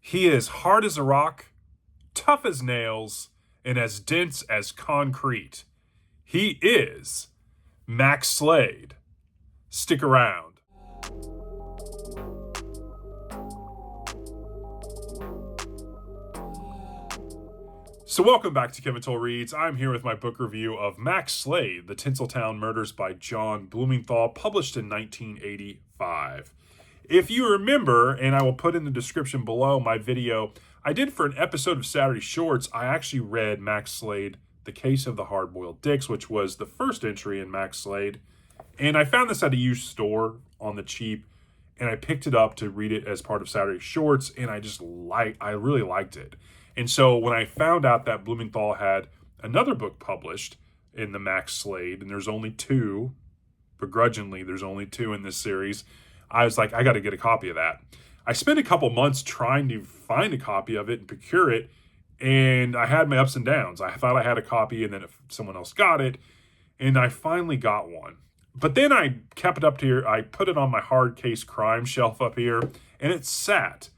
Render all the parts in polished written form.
He is hard as a rock, tough as nails, and as dense as concrete. He is Mac Slade. Stick around. So welcome back to Kevin Toll Reads. I'm here with my book review of Mac Slade, The Tinseltown Murders by John Blumenthal, published in 1985. If you remember, and I will put in the description below my video, I did for an episode of Saturday Shorts, I actually read Mac Slade, The Case of the Hard-Boiled Dicks, which was the first entry in Mac Slade. And I found this at a used store on the cheap, and I picked it up to read it as part of Saturday Shorts, and I really liked it. And so when I found out that Blumenthal had another book published in the Mac Slade, and there's only two, begrudgingly, there's only two in this series, I was like, I got to get a copy of that. I spent a couple months trying to find a copy of it and procure it, and I had my ups and downs. I thought I had a copy, and then if someone else got it, and I finally got one. But then I kept it up here. I put it on my hard case crime shelf up here, and it sat.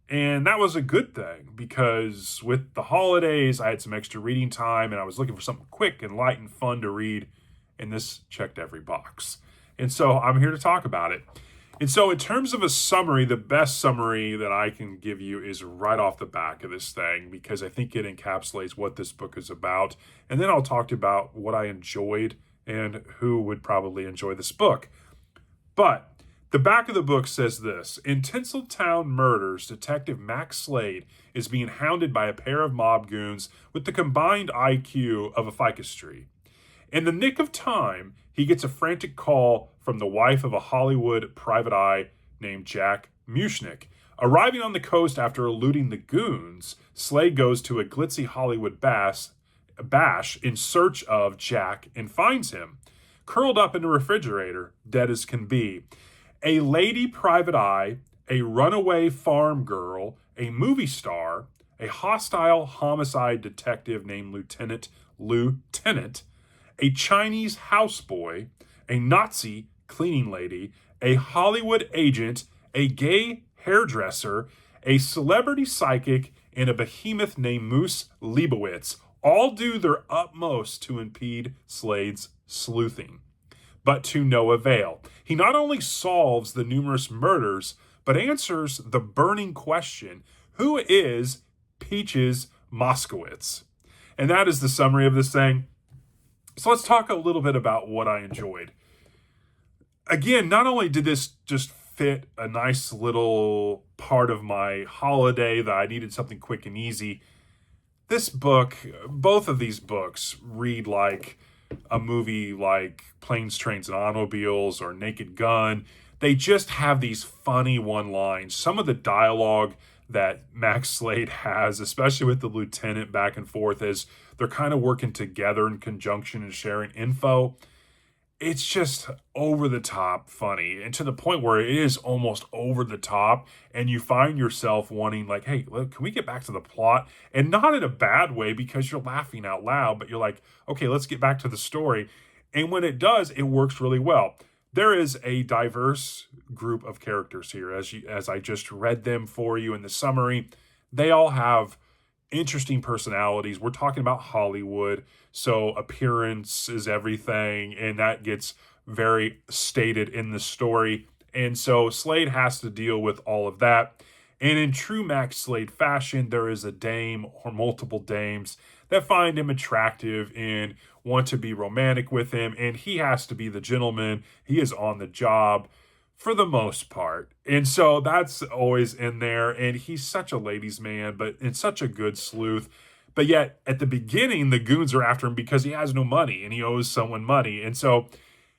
And that was a good thing because with the holidays, I had some extra reading time and I was looking for something quick and light and fun to read. And this checked every box. And so I'm here to talk about it. And so in terms of a summary, the best summary that I can give you is right off the back of this thing because I think it encapsulates what this book is about. And then I'll talk about what I enjoyed and who would probably enjoy this book. But the back of the book says this: in Tinseltown murders, Detective Mac Slade is being hounded by a pair of mob goons with the combined IQ of a ficus tree. In the nick of time, he gets a frantic call from the wife of a Hollywood private eye named Jack Mushnick. Arriving on the coast after eluding the goons, Slade goes to a glitzy Hollywood bash in search of Jack and finds him, curled up in a refrigerator, dead as can be. A lady private eye, a runaway farm girl, a movie star, a hostile homicide detective named Lieutenant, a Chinese houseboy, a Nazi cleaning lady, a Hollywood agent, a gay hairdresser, a celebrity psychic, and a behemoth named Moose Leibowitz all do their utmost to impede Slade's sleuthing, but to no avail. He not only solves the numerous murders, but answers the burning question, who is Peaches Moskowitz? And that is the summary of this thing. So let's talk a little bit about what I enjoyed. Again, not only did this just fit a nice little part of my holiday that I needed something quick and easy, this book, both of these books read like a movie like Planes, Trains, and Automobiles or Naked Gun. They just have these funny one-lines. Some of the dialogue that Mac Slade has, especially with the lieutenant back and forth as they're kind of working together in conjunction and sharing info, it's just over the top funny, and to the point where it is almost over the top, and you find yourself wanting like, hey, look, can we get back to the plot? And not in a bad way because you're laughing out loud, but you're like, okay, let's get back to the story. And when it does, it works really well. There is a diverse group of characters here, as I just read them for you in the summary. They all have interesting personalities. We're talking about Hollywood, so appearance is everything, and that gets very stated in the story. And so Slade has to deal with all of that. And in true Mac Slade fashion, there is a dame or multiple dames that find him attractive and want to be romantic with him, and he has to be the gentleman. He is on the job for the most part. And so that's always in there. And he's such a ladies' man, but in such a good sleuth. But yet at the beginning, the goons are after him because he has no money and he owes someone money. And so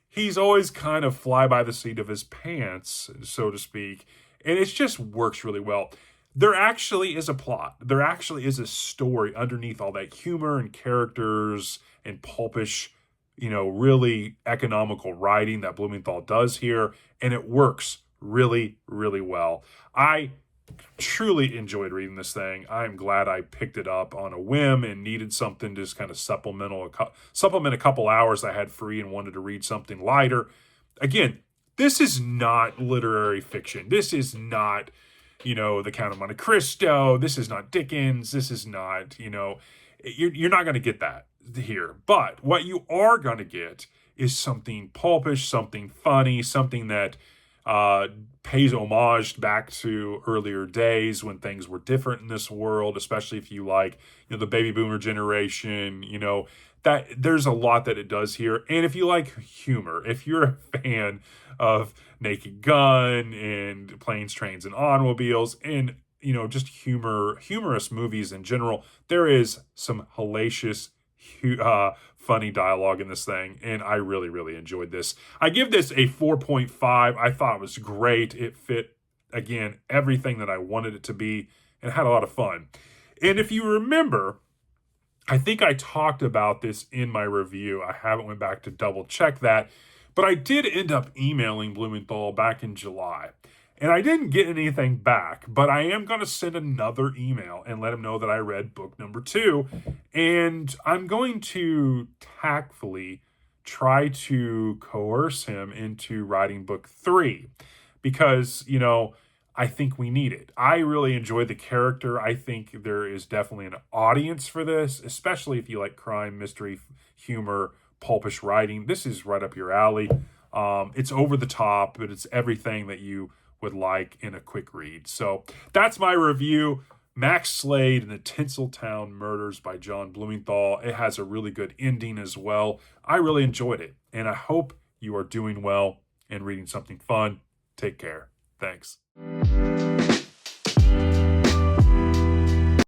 he's always kind of fly by the seat of his pants, so to speak. And it just works really well. There actually is a plot. There actually is a story underneath all that humor and characters and pulpish, really economical writing that Blumenthal does here, and it works really, really well. I truly enjoyed reading this thing. I'm glad I picked it up on a whim and needed something to just kind of supplement a couple hours I had free and wanted to read something lighter. Again, this is not literary fiction. This is not The Count of Monte Cristo. This is not Dickens. This is not, you're not going to get that here. But what you are going to get is something pulpish, something funny, something that pays homage back to earlier days when things were different in this world, especially if you like, the baby boomer generation, that there's a lot that it does here. And if you like humor, if you're a fan of Naked Gun and Planes, Trains, and Automobiles, and just humorous movies in general, there is some hellacious, funny dialogue in this thing, and I really, really enjoyed this. I give this a 4.5. I thought it was great. It fit, again, everything that I wanted it to be, and had a lot of fun. And if you remember, I think I talked about this in my review. I haven't went back to double check that, but I did end up emailing Blumenthal back in July. And I didn't get anything back, but I am going to send another email and let him know that I read book number 2. And I'm going to tactfully try to coerce him into writing book 3 because, I think we need it. I really enjoy the character. I think there is definitely an audience for this, especially if you like crime, mystery, humor, pulpish writing. This is right up your alley. It's over the top, but it's everything that you would like in a quick read. So that's my review. Mac Slade and the Tinseltown Murders by John Blumenthal. It has a really good ending as well. I really enjoyed it, and I hope you are doing well and reading something fun. Take care. Thanks.